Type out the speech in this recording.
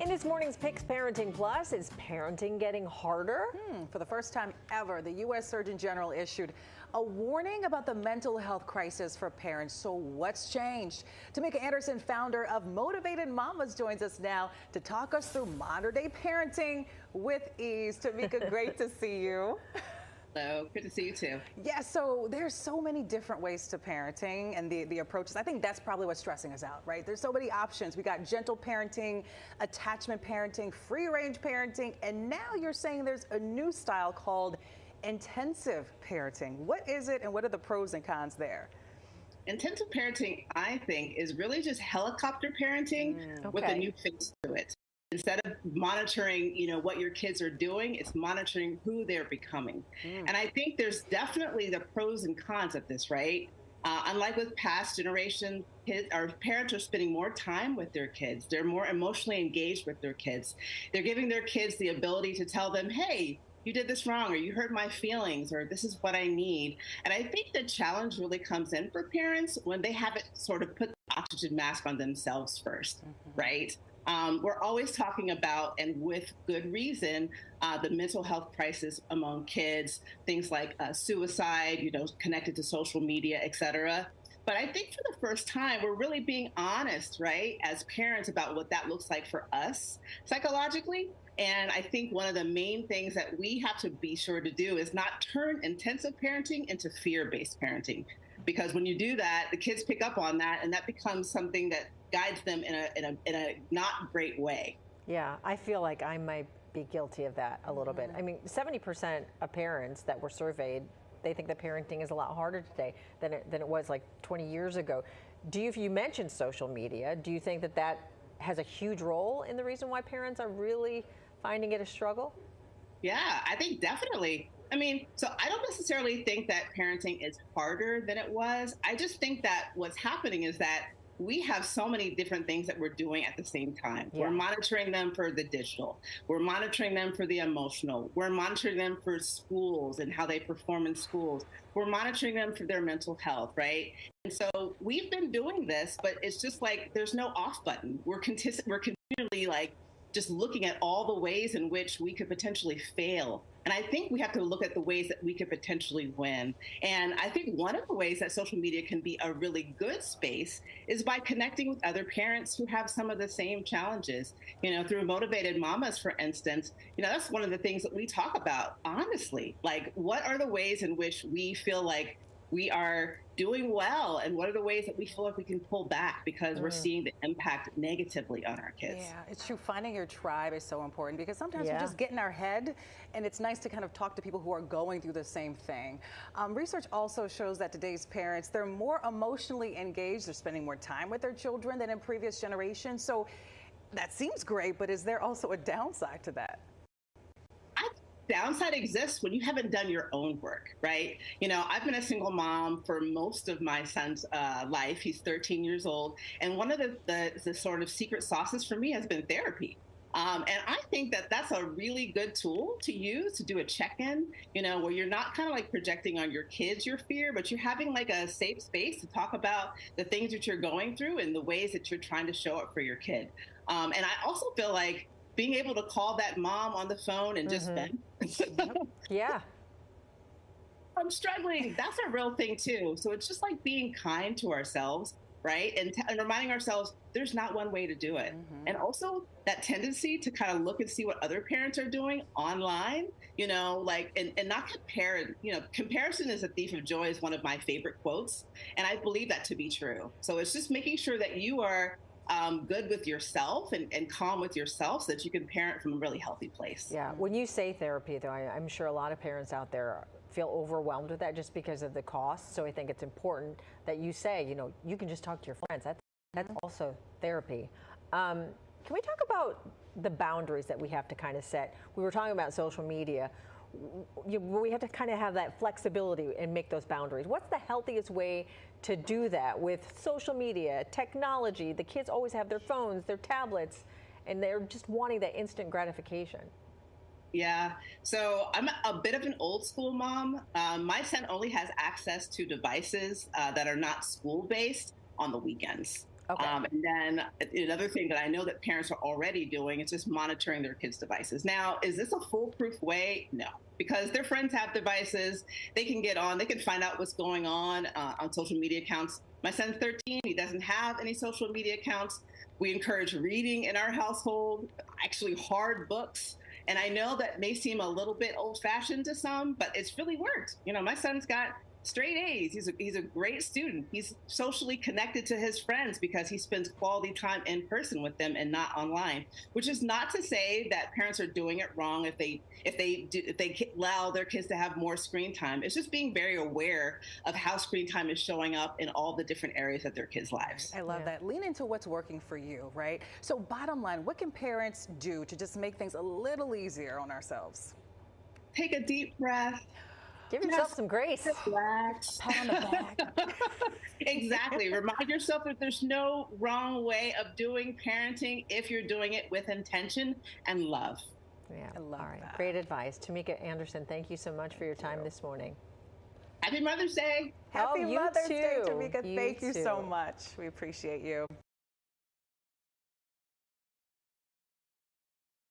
In this morning's PIX Parenting Plus, is parenting getting harder? For the first time ever, the U.S. Surgeon General issued a warning about the mental health crisis for parents. So what's changed? Tamika Anderson, founder of Motivated Mamas, joins us now to talk us through modern day parenting with ease. Tamika, great to see you. Hello, good to see you too. Yeah, so there's so many different ways to parenting and the approaches. I think that's probably what's stressing us out, right? There's so many options. We got gentle parenting, attachment parenting, free range parenting, and now you're saying there's a new style called intensive parenting. What is it and what are the pros and cons there? Intensive parenting, I think, is really just helicopter parenting with a new face to it. Instead of monitoring, what your kids are doing, it's monitoring who they're becoming. And I think there's definitely the pros and cons of this, right? Unlike with past generations, our parents are spending more time with their kids. They're more emotionally engaged with their kids. They're giving their kids the ability to tell them, hey, you did this wrong, or you hurt my feelings, or this is what I need. And I think the challenge really comes in for parents when they haven't sort of put the oxygen mask on themselves first, right? We're always talking about, and with good reason, the mental health crisis among kids, things like suicide, connected to social media, et cetera. But I think for the first time, we're really being honest, right, as parents about what that looks like for us psychologically. And I think one of the main things that we have to be sure to do is not turn intensive parenting into fear-based parenting. Because when you do that, the kids pick up on that, and that becomes something that guides them in a not great way. Yeah, I feel like I might be guilty of that a little bit. I mean, 70% of parents that were surveyed, they think that parenting is a lot harder today than it was like 20 years ago. You mentioned social media. Do you think that that has a huge role in the reason why parents are really finding it a struggle? Yeah, I think definitely. I mean, so I don't necessarily think that parenting is harder than it was. I just think that what's happening is that we have so many different things that we're doing at the same time. Yeah. We're monitoring them for the digital. We're monitoring them for the emotional. We're monitoring them for schools and how they perform in schools. We're monitoring them for their mental health, right? And so we've been doing this, but it's just like there's no off button. We're continually like just looking at all the ways in which we could potentially fail. And I think we have to look at the ways that we could potentially win. And I think one of the ways that social media can be a really good space is by connecting with other parents who have some of the same challenges. Through Motivated Mamas, for instance, that's one of the things that we talk about, honestly. Like, what are the ways in which we feel like we are doing well, and what are the ways that we feel like we can pull back because we're seeing the impact negatively on our kids? Yeah, it's true. Finding your tribe is so important because sometimes we just get in our head, and it's nice to kind of talk to people who are going through the same thing. Research also shows that today's parents, they're more emotionally engaged. They're spending more time with their children than in previous generations. So that seems great, but is there also a downside to that? Downside exists when you haven't done your own work, right? I've been a single mom for most of my son's life. He's 13 years old. And one of the sort of secret sauces for me has been therapy. And I think that that's a really good tool to use to do a check-in, where you're not kind of like projecting on your kids your fear, but you're having like a safe space to talk about the things that you're going through and the ways that you're trying to show up for your kid. And I also feel like being able to call that mom on the phone and just vent. Yeah. I'm struggling. That's a real thing too. So it's just like being kind to ourselves, right? And reminding ourselves there's not one way to do it. And also that tendency to kind of look and see what other parents are doing online, and not compare. Comparison is a thief of joy is one of my favorite quotes. And I believe that to be true. So it's just making sure that you are good with yourself and calm with yourself so that you can parent from a really healthy place. Yeah. When you say therapy, though, I'm sure a lot of parents out there feel overwhelmed with that just because of the cost. So I think it's important that you say, you can just talk to your friends. That's also therapy. Can we talk about the boundaries that we have to kind of set? We were talking about social media. We have to kind of have that flexibility and make those boundaries. What's the healthiest way to do that with social media, technology? The kids always have their phones, their tablets, and they're just wanting that instant gratification. Yeah, so I'm a bit of an old school mom. My son only has access to devices that are not school-based on the weekends. Okay. And then another thing that I know that parents are already doing is just monitoring their kids' devices. Now, is this a foolproof way? No, because their friends have devices. They can get on, they can find out what's going on social media accounts. My son's 13, he doesn't have any social media accounts. We encourage reading in our household, actually hard books. And I know that may seem a little bit old fashioned to some, but it's really worked. You know, my son's got straight A's. He's a great student. He's socially connected to his friends because he spends quality time in person with them and not online. Which is not to say that parents are doing it wrong if they allow their kids to have more screen time. It's just being very aware of how screen time is showing up in all the different areas of their kids' lives. I love that. Lean into what's working for you, right? So bottom line, what can parents do to just make things a little easier on ourselves? Take a deep breath. Give yourself some grace. Relax. Pat on the back. Exactly. Remind yourself that there's no wrong way of doing parenting if you're doing it with intention and love. Yeah. I love that. Great advice. Tomika Anderson, thank you so much for your time this morning. Happy Mother's Day. Happy you Mother's Day, too. Tomika. You Thank you so too. much. We appreciate you.